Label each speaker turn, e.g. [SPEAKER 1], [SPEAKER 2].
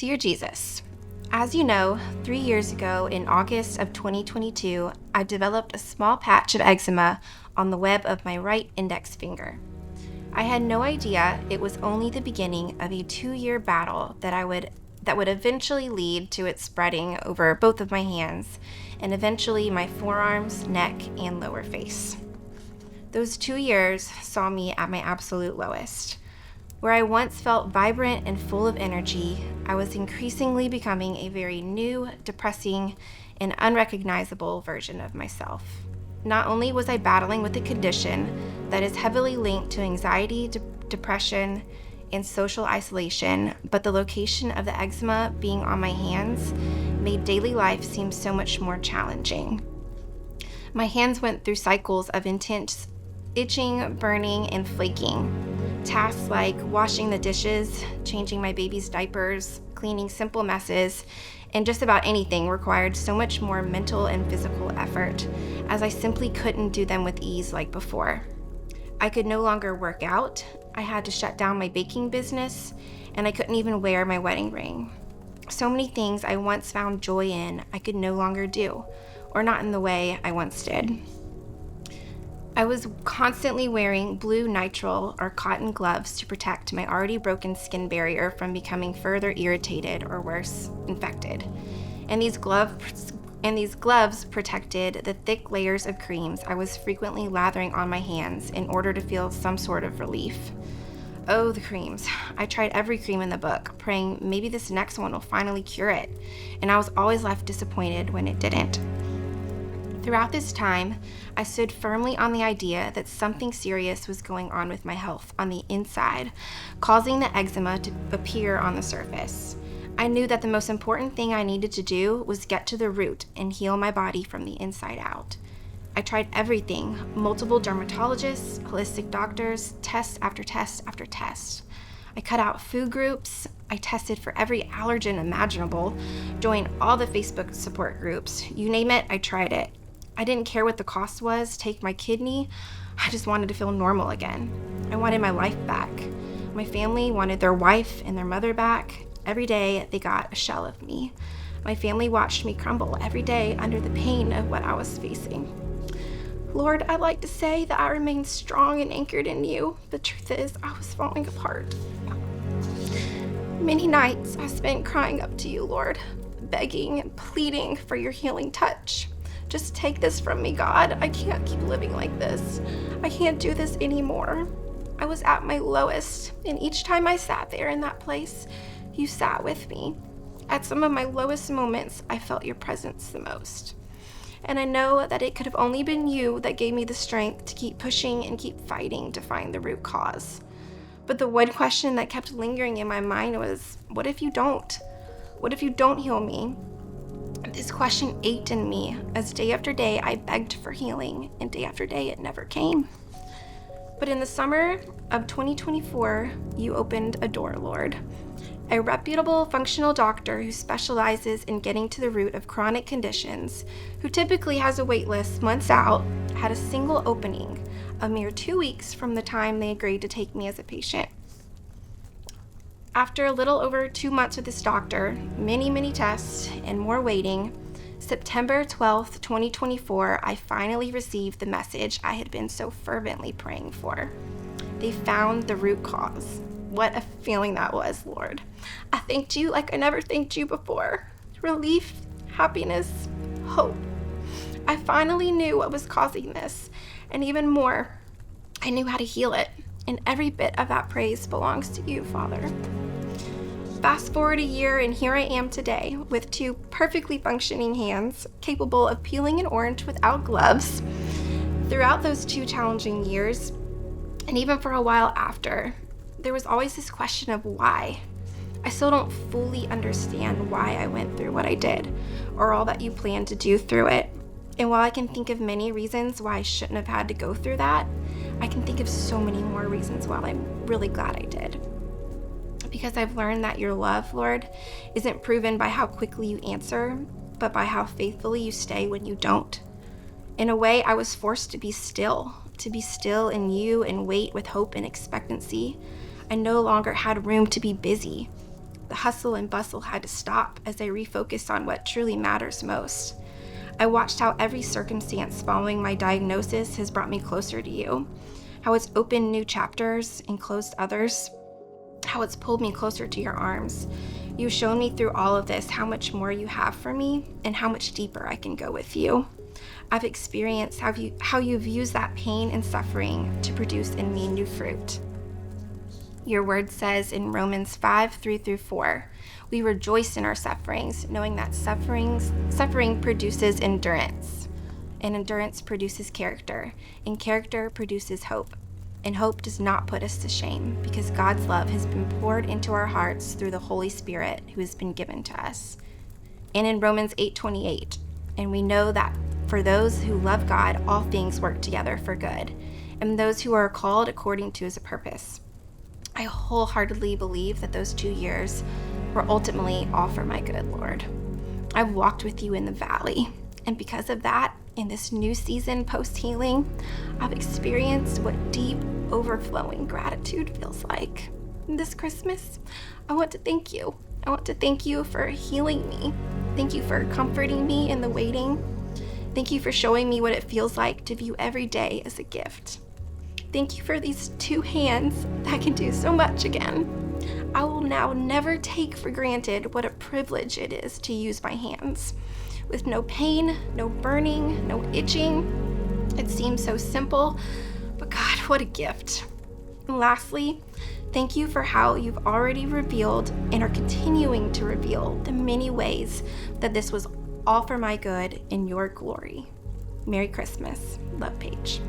[SPEAKER 1] Dear Jesus, as you know, 3 years ago in August of 2022, I developed a small patch of eczema on the web of my right index finger. I had no idea it was only the beginning of a 2-year battle that would eventually lead to it spreading over both of my hands and eventually my forearms, neck, and lower face. Those 2 years saw me at my absolute lowest. Where I once felt vibrant and full of energy, I was increasingly becoming a very new, depressing, and unrecognizable version of myself. Not only was I battling with a condition that is heavily linked to anxiety, depression, and social isolation, but the location of the eczema being on my hands made daily life seem so much more challenging. My hands went through cycles of intense itching, burning, and flaking. Tasks like washing the dishes, changing my baby's diapers, cleaning simple messes, and just about anything required so much more mental and physical effort, as I simply couldn't do them with ease like before. I could no longer work out, I had to shut down my baking business, and I couldn't even wear my wedding ring. So many things I once found joy in, I could no longer do, or not in the way I once did. I was constantly wearing blue nitrile or cotton gloves to protect my already broken skin barrier from becoming further irritated or worse, infected. And these gloves protected the thick layers of creams I was frequently lathering on my hands in order to feel some sort of relief. Oh, the creams. I tried every cream in the book, praying maybe this next one will finally cure it, and I was always left disappointed when it didn't. Throughout this time, I stood firmly on the idea that something serious was going on with my health on the inside, causing the eczema to appear on the surface. I knew that the most important thing I needed to do was get to the root and heal my body from the inside out. I tried everything, multiple dermatologists, holistic doctors, test after test after test. I cut out food groups, I tested for every allergen imaginable, joined all the Facebook support groups, you name it, I tried it. I didn't care what the cost was, take my kidney, I just wanted to feel normal again. I wanted my life back. My family wanted their wife and their mother back. Every day they got a shell of me. My family watched me crumble every day under the pain of what I was facing. Lord, I'd like to say that I remained strong and anchored in you. The truth is, I was falling apart. Many nights I spent crying up to you, Lord, begging and pleading for your healing touch. Just take this from me, God. I can't keep living like this. I can't do this anymore. I was at my lowest, and each time I sat there in that place, you sat with me. At some of my lowest moments, I felt your presence the most. And I know that it could have only been you that gave me the strength to keep pushing and keep fighting to find the root cause. But the one question that kept lingering in my mind was, what if you don't? What if you don't heal me? This question ached in me as day after day I begged for healing, and day after day it never came. But in the summer of 2024, you opened a door, Lord. A reputable functional doctor who specializes in getting to the root of chronic conditions, who typically has a wait list months out, had a single opening a mere 2 weeks from the time they agreed to take me as a patient. After a little over 2 months with this doctor, many tests, and more waiting, September 12th, 2024, I finally received the message I had been so fervently praying for. They found the root cause. What a feeling that was, Lord. I thanked you like I never thanked you before. Relief, happiness, hope. I finally knew what was causing this, and even more, I knew how to heal it. And every bit of that praise belongs to you, Father. Fast forward a year, and here I am today with 2 perfectly functioning hands, capable of peeling an orange without gloves. Throughout those 2 challenging years, and even for a while after, there was always this question of why. I still don't fully understand why I went through what I did, or all that you planned to do through it. And while I can think of many reasons why I shouldn't have had to go through that, I can think of so many more reasons why I'm really glad I did. Because I've learned that your love, Lord, isn't proven by how quickly you answer, but by how faithfully you stay when you don't. In a way, I was forced to be still in you and wait with hope and expectancy. I no longer had room to be busy. The hustle and bustle had to stop as I refocused on what truly matters most. I watched how every circumstance following my diagnosis has brought me closer to you, how it's opened new chapters and closed others, how it's pulled me closer to your arms. You've shown me through all of this how much more you have for me and how much deeper I can go with you. I've experienced how you've used that pain and suffering to produce in me new fruit. Your word says in Romans 5:3-4, we rejoice in our sufferings, knowing that suffering produces endurance, and endurance produces character, and character produces hope. And hope does not put us to shame, because God's love has been poured into our hearts through the Holy Spirit who has been given to us. And in Romans 8:28, and we know that for those who love God, all things work together for good, and those who are called according to his purpose. I wholeheartedly believe that those 2 years were ultimately all for my good, Lord. I've walked with you in the valley, and because of that, in this new season post-healing, I've experienced what deep, overflowing gratitude feels like. This Christmas, I want to thank you. I want to thank you for healing me. Thank you for comforting me in the waiting. Thank you for showing me what it feels like to view every day as a gift. Thank you for these 2 hands that can do so much again. I will now never take for granted what a privilege it is to use my hands. With no pain, no burning, no itching. It seems so simple, but God, what a gift. And lastly, thank you for how you've already revealed and are continuing to reveal the many ways that this was all for my good in your glory. Merry Christmas. Love, Paige.